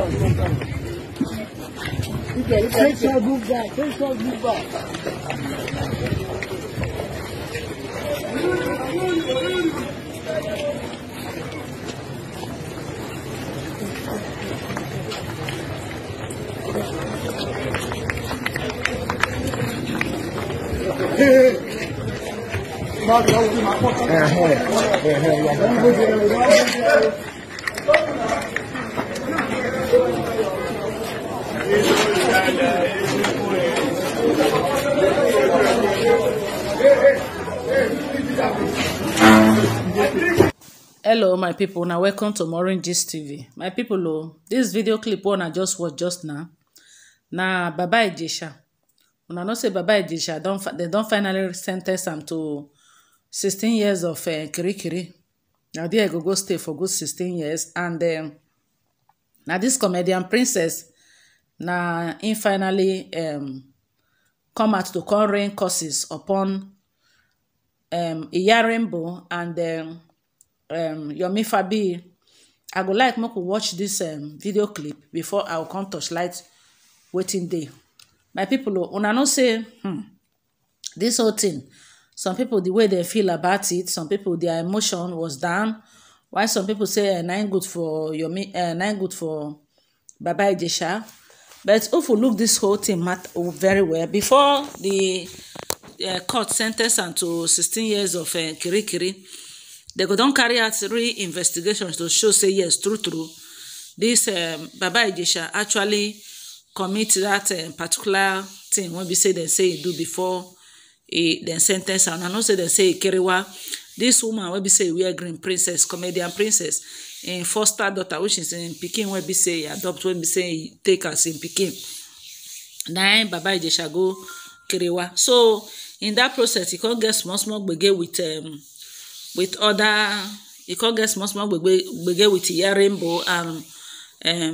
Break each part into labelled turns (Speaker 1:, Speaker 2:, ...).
Speaker 1: Take your move back. Take your move back.
Speaker 2: Hello my people, now welcome to MAUREEN'S TV. My people, this video clip one I just watched just now. Now Baba Ijesha. Una know say Baba Ijesha they don't finally sentence him to 16 years of kirikiri. Now there go stay for good 16 years. And now this comedian Precess, now he finally come out to come rain curses upon Rainbow and Yomi Fabiyi. I go like make we watch this video clip before I will come touchlight waiting day. My people, una know say this whole thing, some people the way they feel about it, some people their emotion was down, while some people say nine good for Yomi, nine good for Baba Ijesha. But if we look this whole thing very well, before the court sentenced am to 16 years of kirikiri, they go don carry out 3 investigations to show say yes, true this Baba Ijesha actually commit that particular thing when we say they say he do before then sentence am. And also they say Kerewa, this woman when we say wear green Precess, comedian Precess, in foster daughter, which is in Pikin, when we say adopt, when we say take us in Pikin. Now Baba Ijesha go Kerewa. So in that process, he can't get small gbege with other. He can't get small gbege with Rainbow and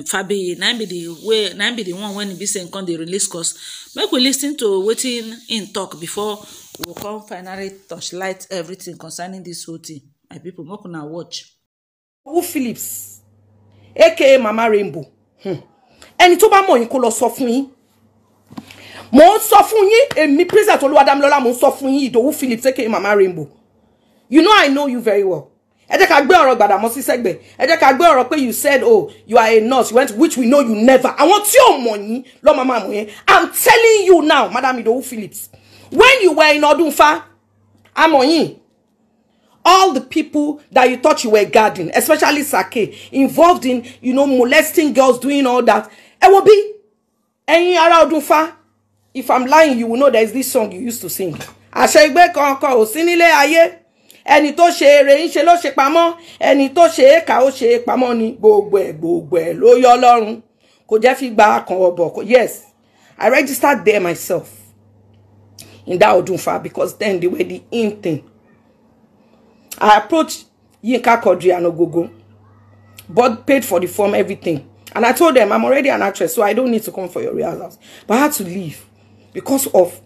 Speaker 2: Fabiyi. Now be the way. Now be the one when he be saying come the release course. Make we listen to waiting in talk before we come finally touchlight everything concerning this whole thing. My people, make una watch.
Speaker 3: Who Phillips, aka Mama Rainbow. Ẹni tó bá mọ̀ yín kó lọ sọ fún yín. Mo ń sọ fún yín, èmi Precess Olúwadámilọ́lá mo ń sọ fún yín Who Phillips, aka Mama Rainbow. You know I know you very well. Ẹ jẹ́ ká gbé ọ̀rọ̀ Gbàdámọ́sí sẹ́gbẹ̀. Ẹ jẹ́ ká gbé ọ̀rọ̀ pé you said, oh, you are a nurse, you went, which we know you never. Àwọn tí ò mọ̀ yín ló mama mọ̀ yẹn. I'm telling you now, Madam Who Phillips, when you were in Odunfa, a mọ̀ yín. All the people that you thought you were guarding, especially Sake, involved in, you know, molesting girls, doing all that. It will be any ara Odunfa. If I'm lying, you will know there's this song you used to sing. Àṣegbé kankan ò sí nílé ayé. Ẹni tó ṣe ere ń ṣe ló ṣe pamọ́. Ẹni tó ṣe éka ó ṣe pamọ́ ni. Gbogbo ẹ̀ ló yọ Ọlọ́run. Kò jẹ́ fi gba kan ọbọ. Yes, I registered there myself in that Odunfa because then they were the in thing. I approached Yinka Quadri and Ogogo, but paid for the form, everything. And I told them, I'm already an actress, so I don't need to come for your rehearsals. But I had to leave because of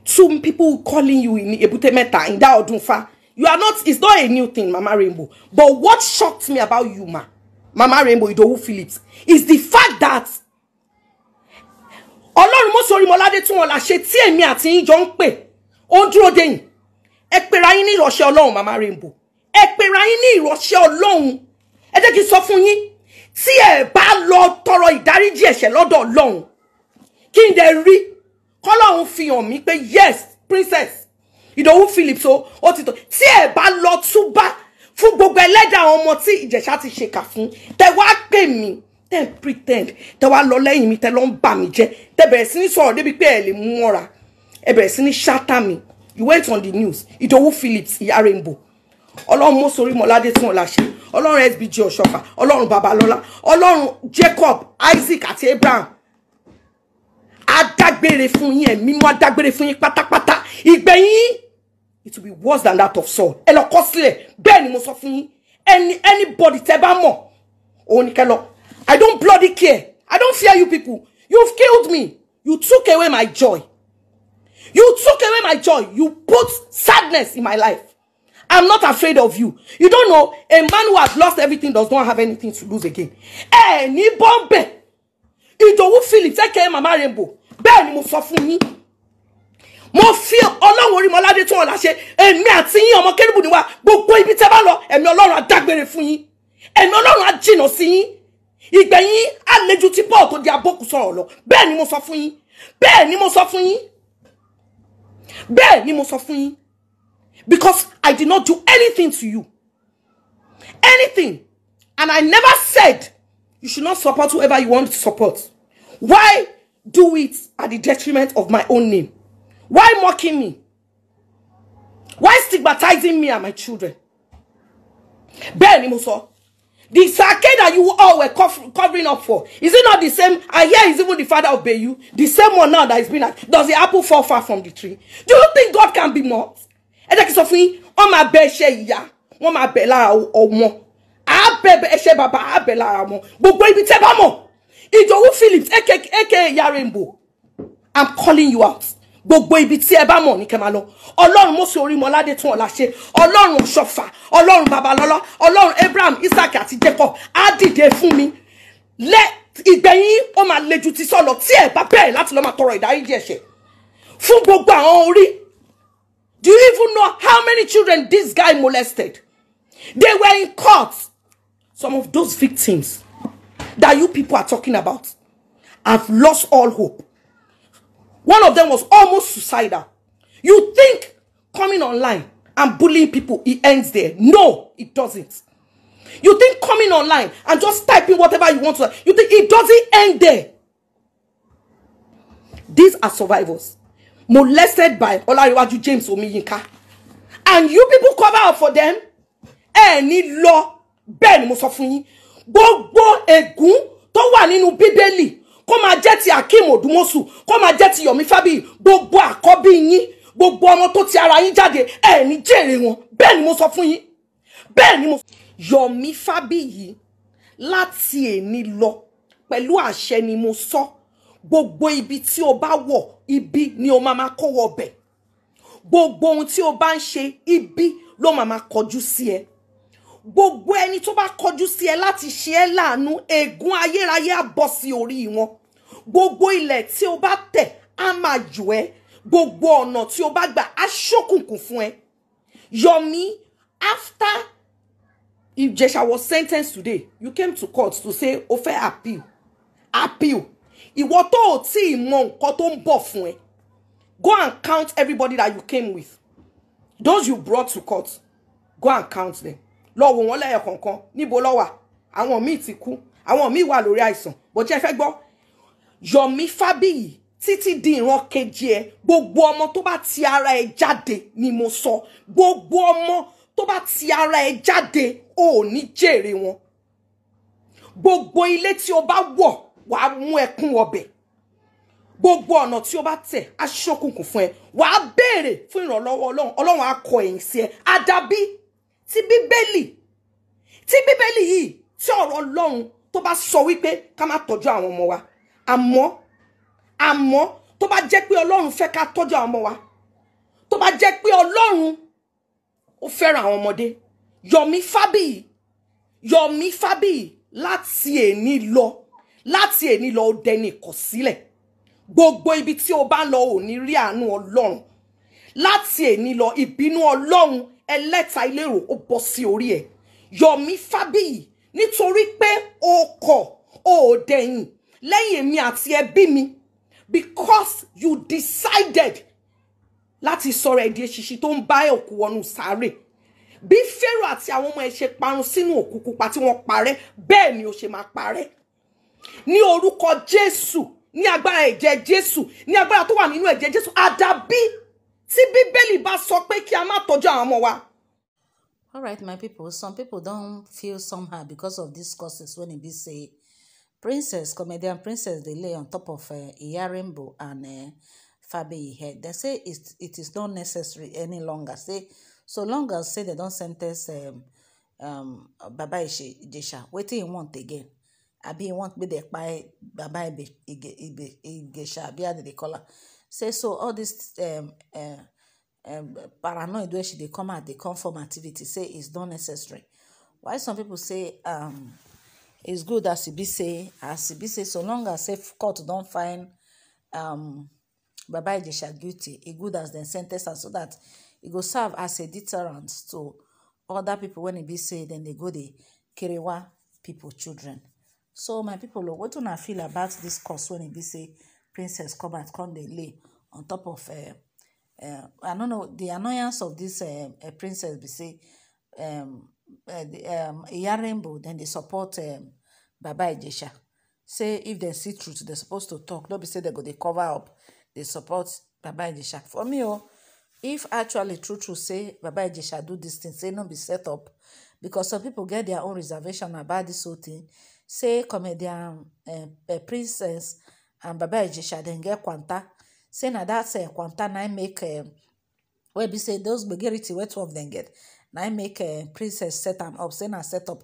Speaker 3: some people calling you in Ebute Meta, in that Odunfa. You are not, it's not a new thing, Mama Rainbow. But what shocked me about you, Mama Rainbow, Who Phillips, is the fact that Ọlọ́run mo sori molade tún wọ́n la ṣe tí èmi àti yín jọ ń pè. Ó ń dúró dè yín. Ẹ pera yín ní ìránṣẹ́ Ọlọ́run, Mama Rainbow. Ẹ pera yín ní ìránṣẹ́ Ọlọ́run. Ẹ jẹ́ kí sọ fún yín, tí ẹ bá lọ tọrọ ìdáríjì ẹ̀ṣẹ̀ lọ́dọ̀ Ọlọ́run, kí n dẹ̀ rí k'Ọlọ́run fi hàn mí pé yes, Precess Who Phillips ó ti tó. Tí ẹ bá lọ túbá fún gbogbo ẹlẹ́dàá ọmọ tí Ìjẹ̀ṣà ti ṣèkà fún, tẹ́ wá pè mí, tẹ́ pretend, tẹ́ wá lọ lẹ́yìn mi, tẹ́ lọ ń bà mí jẹ́, tẹ́ bẹ̀rẹ̀ sí ní sọ̀rọ̀ débi pé ẹ lè mú mọ́ra, ẹ bẹ̀rẹ̀ sí ní shatter mi. You went on the news. Who Phillips, Rainbow. Ọlọ́run mo sori molade tún wọ́n la ṣe. Ọlọ́run SBG Ọ̀ṣọ́fà. Ọlọ́run Babalọ́lá. Ọlọ́run Jacob, Isaac àti Abraham. Adágbére fún yín, ẹ̀mí mímọ́ adágbére fún yín pátápátá. Ìgbẹ̀yìn, it will be worse than that of Saul. Ẹ lọ kọ sílẹ̀. Bẹ́ẹ̀ ni mo sọ fún yín. Anybody tẹ́ bá mọ̀, òun ni kẹ́ lọ. I don't bloody care. I don't fear you people. You've killed me. You took away my joy. You took away my joy. You put sadness in my life. I'm not afraid of you. You don't know, a man who has lost everything does not have anything to lose again. Any bombe, Ìdòwú Phillips aka Mama Rainbow bẹ́ẹ̀ ni mo sọ fún yín mo fi Ọlọ́run Orímọládé tó ọ̀la ṣe èmi àti yín ọmọ Kérúbù ni wá gbogbo ibi tẹ́ bá lọ ẹ̀mí Ọlọ́run á dágbére fún yín ẹ̀mí Ọlọ́run á jìnnà sí yín ìgbẹ̀yìn àlejò tí Paul tó di abókù sọ̀rọ̀ lọ bẹ́ẹ̀ ni mo sọ fún yín bẹ́ẹ̀ ni mo sọ fún yín bẹ́ẹ̀ ni mo sọ fún yín because I did not do anything to you anything and I never said you should not support whoever you want to support. Why do it at the detriment of my own name? Why mocking me? Why stigmatizing me and my children? Ben Muso, the sake that you all were covering up for, is it not the same? I hear is even the father of Bayu, the same one now that is being like, does the apple fall far from the tree? Do you think God can be mocked? On my beshe ya, on my bella or more. Ijowu Phillips aka Rainbow, I'm calling you out. Gbogbo ibi tí ẹ bá mọ̀ ní kẹ́ máa lọ. Ọlọ́run Mósè Orímọládé tún ọ̀la ṣe. Ọlọ́run Ṣọ̀fà, Ọlọ́run Babalọ́lá, Ọlọ́run Abraham, Isaac àti Jacob á dìde fún mi. Ìgbẹ̀yìn ó máa le ju ti sọ̀lọ̀ tí ẹ bá bẹ̀rẹ̀ láti lọ máa tọrọ ìdáríjì ẹ̀ṣẹ̀. Fún gbogbo àwọn orí. Do you even know how many children this guy molested? They were in court. Some of those victims that you people are talking about have lost all hope. One of them was almost suicidal. You think coming online and bullying people, it ends there? No, it doesn't. You think coming online and just typing whatever you want to, you think it doesn't end there? These are survivors. Molested by Olariwaju James Omiyinka. And you people cover up for them? Any law, Ben mo sọ fún yín. Gbogbo ègún tó wà nínú Bíbélì kó máa jẹ́ ti Akeem Odumosu, kó máa jẹ́ ti Yomi Fabiyi, gbogbo àkọ́bí yín, gbogbo ọmọ tó ti ara yín jáde, ní jèrè wọn. Bẹ́ẹ̀ ni mo sọ fún yín. Bẹ́ẹ̀ ni mo Yomi Fabiyi láti èní lọ pẹ̀lú àṣẹ ni mo sọ. Gbogbo ibi tí o bá wọ̀, ibi ni o máa kó wọ bẹ̀. Gbogbo ohun tí o bá ń ṣe, ibi ló máa kọjú sí ẹ. Gbogbo ẹni tó bá kọjú sí ẹ láti ṣe ẹ́ láàánú, ègún ayérayé á bọ́ sí orí wọn. Gbogbo ilẹ̀ tí o bá tẹ̀ á máa jù ẹ́. Gbogbo ọ̀nà tí o bá gbà á ṣókùnkùn fún ẹ. Yomi, after Ijesha was sentenced today, you came to court to say o fẹ́ appeal. Appeal. Ìwọ tó ò tí ì mọ nǹkan tó ń bọ̀ fún ẹ. Go and count everybody that you came with. Those you brought to court. Go and count them. Lọ wò wọ́n lẹ́yọ kọ̀ọ̀kan níbo ló wà. Àwọn míì ti kú, àwọn míì wà lórí àìsàn. Bó jẹ́ fẹ́ gbọ́. Yomi Fabiyi títí di ìran kejì ẹ, gbogbo ọmọ tó bá ti ara ẹ jáde ni mo sọ. Gbogbo ọmọ tó bá ti ara ẹ jáde ò ní jèrè wọn. Gbogbo ilé tí o bá wọ̀ wàá mú ẹkún ọbẹ̀. Gbogbo ọ̀nà tí o bá tẹ̀ á ṣókùnkùn fún ẹ. Wàá béèrè fún ìrànlọ́wọ́ Ọlọ́run. Ọlọ́run á kọ ẹ̀yìn sí ẹ. Àdàbí tí Bíbélì yìí tí ọ̀rọ̀ Ọlọ́run tó bá sọ wípé ká má tọ́jú àwọn ọmọ wa. Àmọ́ tó bá jẹ́ pé Ọlọ́run fẹ́ ká tọ́jú àwọn ọmọ wa. Tó bá jẹ́ pé Ọlọ́run ó fẹ́ràn àwọn ọmọdé. Yomi Fabiyi láti èní lọ ó dẹni ìkọ̀sílẹ̀. Gbogbo ibi tí o bá lọ ò ní rí àánú Ọlọ́run. Láti èní lọ ìbínú Ọlọ́run ẹlẹ́ta ìlérò ó bọ́ sí orí ẹ̀. Yomi Fabiyi nítorí pé o kọ̀ o dẹ̀yìn lẹ́yìn èmi àti ẹbí mi because you decided láti sọ̀rọ̀ ẹ̀dí eṣiṣi tó ń bá òkú wọnú sáré. Bí Pharaoh àti àwọn ọmọ ẹ̀ ṣe parun sínú òkú pupa tí wọ́n parẹ́, bẹ́ẹ̀ ni ó ṣe máa parẹ́. Ní orúkọ Jésù, ní agbára ẹ̀jẹ̀ Jésù, ní agbára tó wà nínú ẹ̀jẹ̀ Jésù, àdàbí tí Bíbélì bá sọ pé kí a má tọ́jú àwọn ọmọ wa.
Speaker 2: All right, my people. Some people don't feel somehow because of these causes when it be say Precess, comedian Precess, they lay on top of Rainbow and Fabiyi head. They say it is not necessary any longer. Say so long as say they don't sentence Baba Ijesha. Wetin he want again? Abi he want be the Baba Ijesha. Abi how they call her? Say so all this paranoid where they come out, they come from activity. Say it's not necessary. Why some people say it's good as e be say so long as say court don't find Baba Ijesha guilty, e good as dem sen ten ce am, so that e go serve as a deterrent to other people when e be say dem dey go dey kerewa people children. So my people, what una feel about this cause when e be say Princess come out come dey lay on top of I don't know, the annoyance of this Princess be say Iya Rainbow then they support Baba Ijesha. Say if they see truth, they're supposed to talk. Don't be say they go they cover up. They support Baba Ijesha. For me, if actually true say Baba Ijesha do this thing, say no be set up, because some people get their own reservation about this whole thing. Say comedian Princess and Baba Ijesha then get kwanta. Say na that's kwanta na make where be say those begerity where two of them get. Now make Princess set them up, say na set up.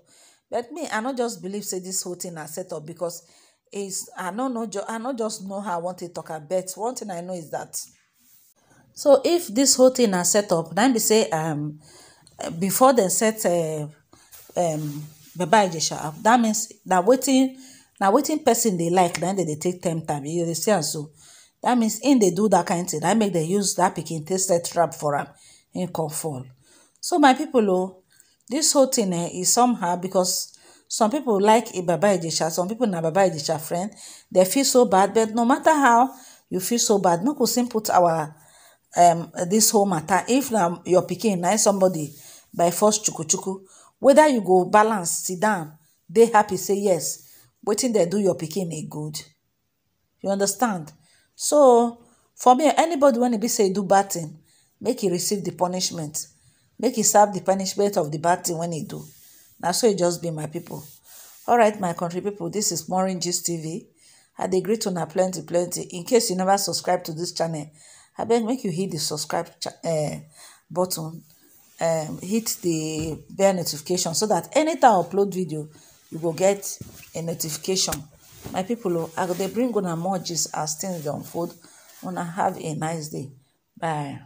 Speaker 2: But me, I not just believe say this whole thing na set up, because it's I not just know how I want to talk about. One thing I know is that, so if this whole thing na set up, then be say before they set Baba Ijesha up, that means that waiting person they like, then they take time. You understand? So that means in they do that kind of thing, that make they use that pikin take set trap for him in come fall. So my people, this whole thing is somehow, because some people like Baba Ijesha, some people na Baba Ijesha friend, they feel so bad. But no matter how you feel so bad, no go sim put our this whole matter. If now your pikin na somebody by force chuku, whether you go balance, sit down, they happy say yes, waiting they do your pikin a good. You understand? So for me, anybody when it be say do bad thing, make he receive the punishment. Make he serve the punishment of the bad thing when he do. Now so it just be my people. Alright, my country people, this is MAUREEN'S TV. I dey greet una plenty. In case you never subscribe to this channel, I beg make you hit the subscribe button, hit the bell notification, so that anytime I upload video, you will get a notification. My people, I go dey bring una more gist as things dey unfold. Una have a nice day. Bye.